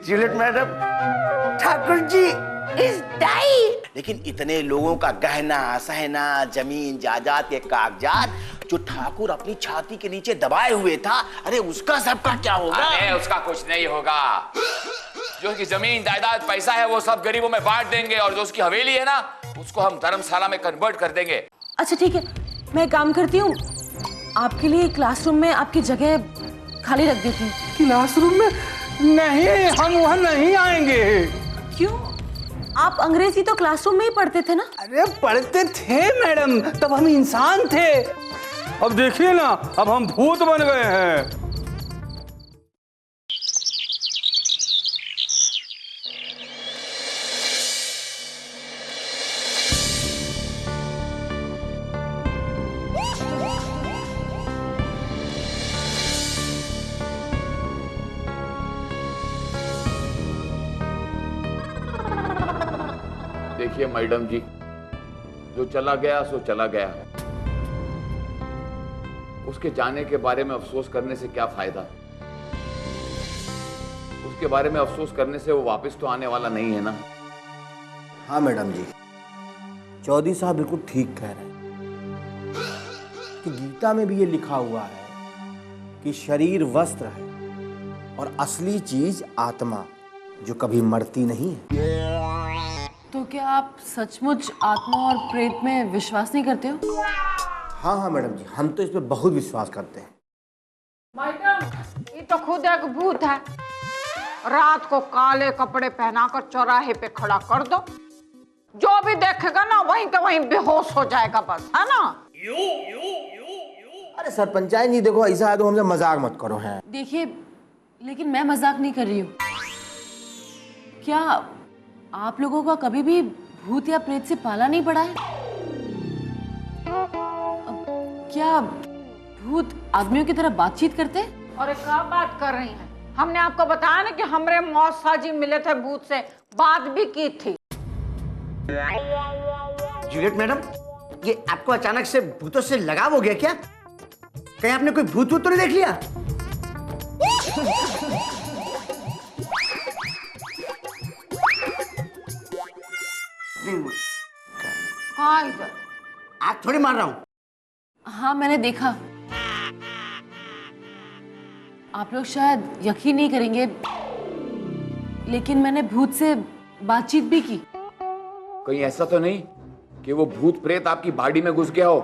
Juliet madam, Thakur ji is dying. लेकिन इतने लोगों का गहना सहना, जमीन जायदाद के कागजात जो ठाकुर अपनी छाती के नीचे दबाए हुए था, अरे उसका सबका क्या होगा? अरे उसका कुछ नहीं होगा। जो उसकी जमीन जायदाद पैसा है वो सब गरीबों में बांट देंगे, और जो उसकी हवेली है ना उसको हम धर्मशाला में कन्वर्ट कर देंगे। अच्छा ठीक है, मैं काम करती हूँ, आपके लिए क्लासरूम में आपकी जगह खाली रख देती हूँ। क्लासरूम में? नहीं, हम वहाँ नहीं आएंगे। क्यों? आप अंग्रेजी तो क्लासरूम में ही पढ़ते थे ना? अरे पढ़ते थे मैडम, तब हम इंसान थे। अब देखिए ना, अब हम भूत बन गए हैं। देखिए मैडम जी, जो चला गया सो चला गया। उसके जाने के बारे में अफसोस करने से क्या फायदा? उसके बारे में अफसोस करने से वो वापस तो आने वाला नहीं है ना। हाँ मैडम जी, चौधरी साहब बिल्कुल ठीक कह रहे हैं कि गीता में भी ये लिखा हुआ है कि शरीर वस्त्र है और असली चीज आत्मा जो कभी मरती नहीं है। तो क्या आप सचमुच आत्मा और प्रेत में विश्वास नहीं करते हो? हाँ हाँ मैडम जी, हम तो इस पे बहुत विश्वास करते हैं। मैडम, ये तो खुद एक भूत है। रात को काले कपड़े पहनाकर चौराहे पे खड़ा कर दो, जो भी देखेगा ना वहीं का वहीं बेहोश हो जाएगा, बस, है ना? अरे सरपंचायत जी देखो, ऐसा है तो हमसे मजाक मत करो। हैं देखिए, लेकिन मैं मजाक नहीं कर रही हूँ। क्या आप लोगों का कभी भी भूत या प्रेत से पाला नहीं पड़ा है? क्या भूत आदमियों की तरह बातचीत करते हैं? और क्या बात कर रही हैं? हमने आपको बताया ना कि हमारे मौसा जी मिले थे, भूत से बात भी की थी। जूलियट मैडम, ये आपको अचानक से भूतों से लगाव हो गया क्या? कहीं आपने कोई भूत तो नहीं देख लिया? हाँ, इधर आप थोड़ी मार रहा हूँ। हाँ, मैंने देखा। आप लोग शायद यकीन नहीं करेंगे, लेकिन मैंने भूत से बातचीत भी की। कहीं ऐसा तो नहीं कि वो भूत प्रेत आपकी बॉडी में घुस गया हो?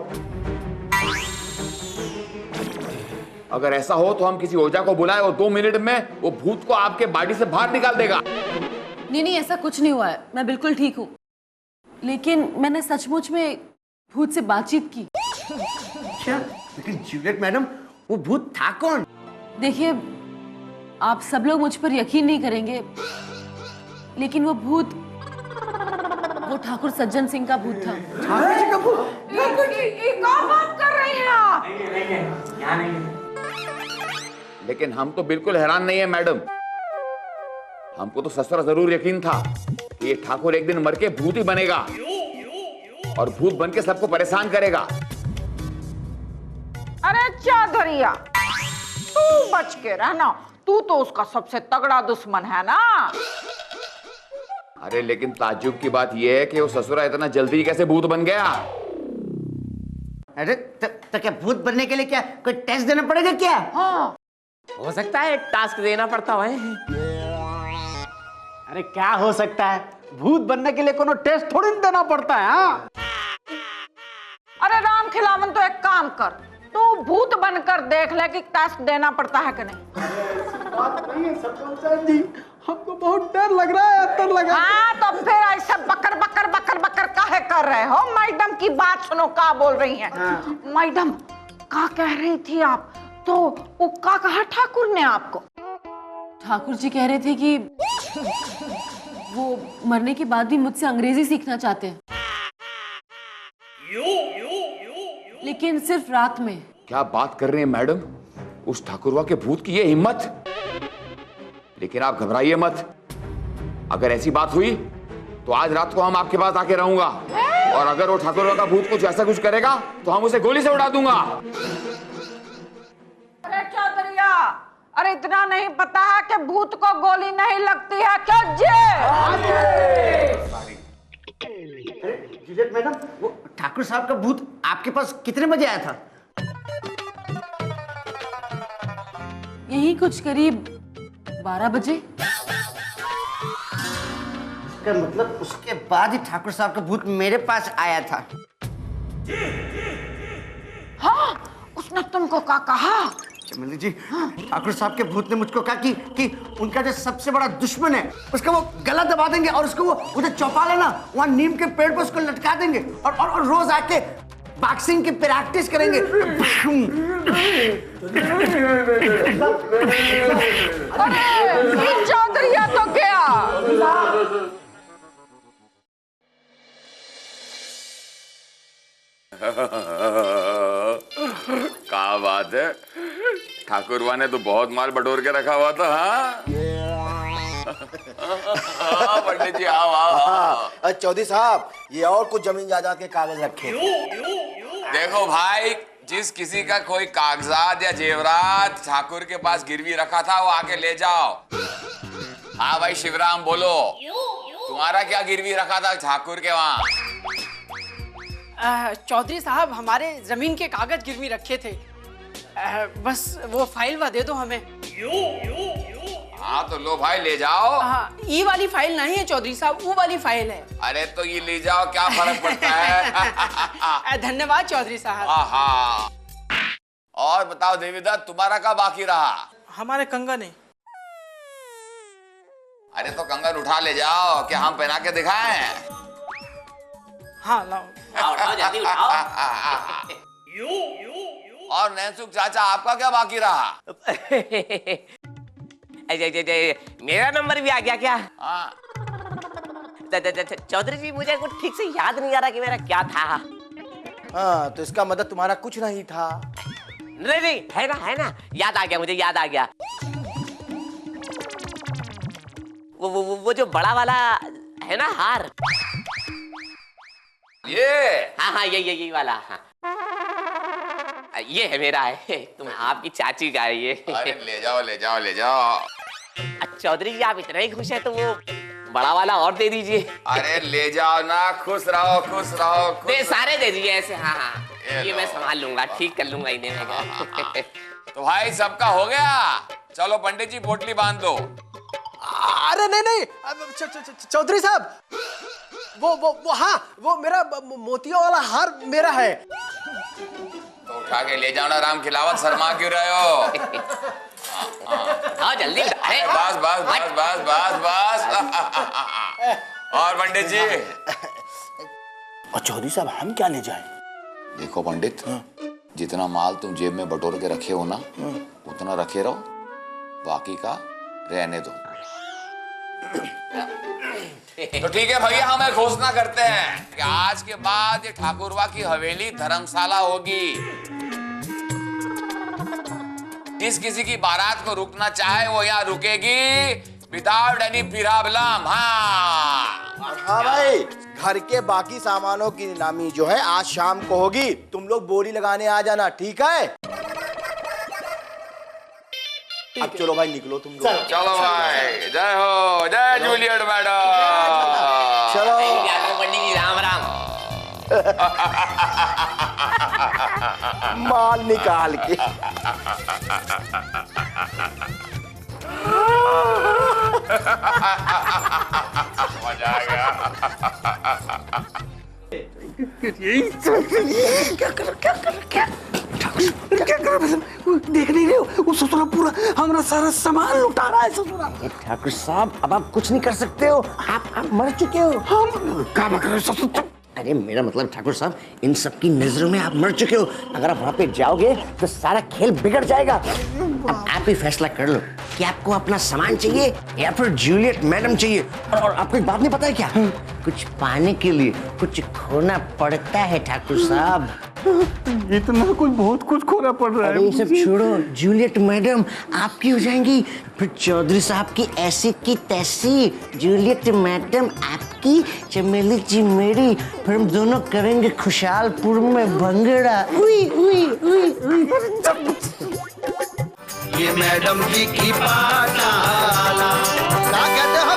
अगर ऐसा हो तो हम किसी ओझा को बुलाए और 2 मिनट में वो भूत को आपके बॉडी से बाहर निकाल देगा। नहीं नहीं, ऐसा कुछ नहीं हुआ है, मैं बिल्कुल ठीक हूँ। लेकिन मैंने सचमुच में भूत से बातचीत की। अच्छा, लेकिन जूलियट मैडम, वो भूत था कौन? देखिए, आप सब लोग मुझ पर यकीन नहीं करेंगे, लेकिन वो भूत वो ठाकुर सज्जन सिंह का भूत था। ठाकुर जी का भूत? ये क्या बात कर रही हैं आप? लेकिन हम तो बिल्कुल हैरान नहीं है मैडम। हमको तो ससुरा जरूर यकीन था कि ये ठाकुर एक दिन मर के भूत ही बनेगा और भूत बन के सबको परेशान करेगा। अरे चौधरिया, तू बच के रहना, तू तो उसका सबसे तगड़ा दुश्मन है ना। अरे लेकिन ताज्जुब की बात यह है कि वो ससुरा इतना जल्दी कैसे भूत बन गया? अरे तो क्या भूत बनने के लिए क्या कोई टेस्ट देना पड़ेगा क्या? हाँ, हो सकता है टास्क देना पड़ता है। अरे क्या हो सकता है, भूत बनने के लिए कोनो टेस्ट थोड़ी ना देना पड़ता है। हाँ, अरे राम खिलावन, तो एक काम कर, तू भूत बनकर देख ले कि टास्क देना पड़ता है कि नहीं। बात नहीं है सरपंच जी, हमको बहुत डर लग रहा है, डर लगा। हाँ, तो फिर ऐसे बकर बकर बकर बकर काहे कर रहे हो? मैडम की बात सुनो, क्या बोल रही हैं। हाँ। मैडम, क्या कह रही थी आप? तो वो क्या कहा ठाकुर ने आपको? ठाकुर जी कह रहे थे कि वो मरने के बाद भी मुझसे अंग्रेजी सीखना चाहते हैं, लेकिन सिर्फ रात में। क्या बात कर रहे हैं मैडम? उस ठाकुरवा के भूत की ये हिम्मत! लेकिन आप घबराइए मत, अगर ऐसी बात हुई तो आज रात को हम आपके पास आके रहूंगा, और अगर वो ठाकुरवा का भूत कुछ ऐसा कुछ करेगा तो हम उसे गोली से उड़ा दूंगा। अरे चौधरिया, अरे इतना नहीं पता है कि भूत को गोली नहीं लगती है क्या जी? जूलियट मैडम, वो ठाकुर साहब का भूत आपके पास कितने बजे आया था? यही कुछ करीब 12 बजे। इसका मतलब उसके बाद ही ठाकुर साहब का भूत मेरे पास आया था। हाँ, उसने तुमको क्या कहा? चमेली जी, ठाकुर साहब के भूत ने मुझको कहा कि उनका जो सबसे बड़ा दुश्मन है उसका वो गला दबा देंगे और उसको वो उधर चौपाल है ना, वहाँ नीम के पेड़ पर उसको लटका देंगे और रोज आके बॉक्सिंग की प्रैक्टिस करेंगे। अरे चौधरी तो क्या? क्या बात है, ठाकुरवा ने तो बहुत माल बटोर के रखा हुआ था। हाँ पंडित जी आओ आओ। चौधरी साहब, ये और कुछ जमीन जायदाद के कागज रखे। देखो भाई, जिस किसी का कोई कागजात या जेवरात ठाकुर के पास गिरवी रखा था वो आके ले जाओ। हाँ भाई शिवराम बोलो, तुम्हारा क्या गिरवी रखा था ठाकुर के वहाँ? चौधरी साहब, हमारे जमीन के कागज गिरवी रखे थे। बस वो फाइल वा दे दो हमें। हाँ तो लो भाई ले जाओ। हाँ, ये वाली फाइल नहीं है चौधरी साहब, वो वाली फाइल है। अरे तो ये ले जाओ, क्या फर्क पड़ता है। धन्यवाद चौधरी साहब। हाँ, और बताओ देवीदत्त, तुम्हारा क्या बाकी रहा? हमारे कंगन है। अरे तो कंगन उठा ले जाओ, क्या हम पहना के दिखाएं? हाँ लाओ। उठाओ जल्दी उठाओ। और नैनसुख चाचा, आपका क्या बाकी रहा? मेरा नंबर भी आ गया क्या? हाँ। चौधरी जी, मुझे कुछ ठीक से याद नहीं आ रहा कि मेरा क्या था। हाँ, तो इसका मतलब तुम्हारा कुछ नहीं था। नहीं, है ना, याद आ गया, मुझे याद आ गया। वो जो बड़ा वाला है ना हार, ये हाँ यही वाला। हाँ, ये है मेरा है, तुम आपकी चाची का है ये। अरे ले जाओ ले जाओ ले जाओ। चौधरी जी, आप इतना ही खुश हैं तो वो बड़ा वाला और दे दीजिए। अरे ले जाओ ना, खुश रहो खुश रहो। दे सारे दे दीजिए ऐसे। हाँ, ये ये मैं संभाल लूंगा, ठीक कर लूंगा इन्हें मैं। तो भाई सबका हो गया, चलो पंडित जी पोटली बांध दो। अरे नहीं, चौधरी साहब, वो हाँ, वो मेरा मोतियों वाला हार मेरा है। तो उठा के ले जाओ ना, राम खिलावत, शर्मा क्यों रहे हो? हाँ जल्दी। बस बस बस बस बस बस। और पंडित जी। और चौधरी साहब, हम क्या ले जाएं? देखो पंडित, जितना माल तुम जेब में बटोर के रखे हो ना, उतना रखे रहो, बाकी का रहने दो। तो ठीक है भैया, हम एक घोषणा करते हैं कि आज के बाद ये ठाकुरवा की हवेली धर्मशाला होगी। जिस किसी की बारात को रुकना चाहे वो यहाँ रुकेगी, विदाउट एनी प्रॉब्लम। हाँ भाई, घर के बाकी सामानों की नीलामी जो है आज शाम को होगी। तुम लोग बोरी लगाने आ जाना, ठीक है? अब चलो भाई, निकलो तुम लोग। चलो भाई, जय हो, जय जूलियट मैडम। चलो पंडित जी, राम राम। माल निकाल के। मजा आ गया। क्या कर देख नहीं रहे हो? वो ससुरा पूरा हमारा सारा सामान लुटा रहा है ससुरा। ठाकुर साहब, अब आप कुछ नहीं कर सकते हो, आप मर चुके हो। हम क्या कर रहे हो ससुर? अरे मेरा मतलब ठाकुर साहब, इन सबकी नजरों में आप मर चुके हो। अगर आप वहाँ पे जाओगे तो सारा खेल बिगड़ जाएगा। अब आप ही फैसला कर लो कि आपको अपना सामान चाहिए या फिर जूलियट मैडम चाहिए। और आपको एक बात नहीं पता है क्या? कुछ पाने के लिए कुछ खोना पड़ता है ठाकुर साहब। इतना कुछ, बहुत कुछ खोना पड़ रहा है। अरे ये सब छोड़ो, जूलियट मैडम आपकी हो जाएंगी, फिर चौधरी साहब की ऐसी की तैसी। जूलियट मैडम आपकी, चमेली जी मेरी, फिर हम दोनों करेंगे खुशहालपुर में भंगड़ा। उई उई उई उई। ये मैडम जी की पाठशाला। क्या कहते हो